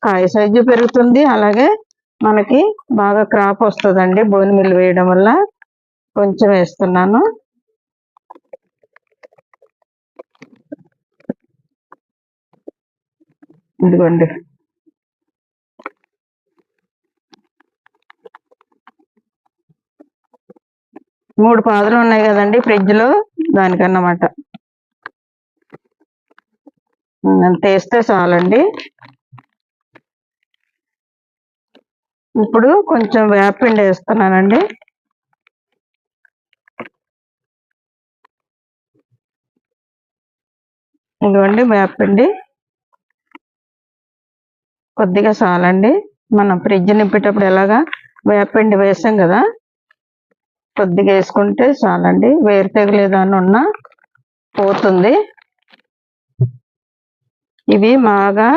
కాయ సైజు పెరుగుతుంది, అలాగే మనకి బాగా క్రాప్ వస్తుందండి. బోన్ మిల్ వేయడం వల్ల కొంచెం వేస్తున్నాను. ఇదిగోండి, మూడు పాదులు ఉన్నాయి కదండి ఫ్రిడ్జ్ లో, దానికన్నమాట. అంత వేస్తే చాలండి. ఇప్పుడు కొంచెం వేపిండి వేస్తున్నానండి. ఇదిగోండి వేపిండి కొద్దిగా చాలండి. మనం ఫ్రిడ్జ్ నింపేటప్పుడు ఎలాగా వేపిండి వేసాం కదా, కొద్దిగా వేసుకుంటే చాలండి. వేరు తెగులు ఏదైనా ఉన్నా పోతుంది. ఇవి బాగా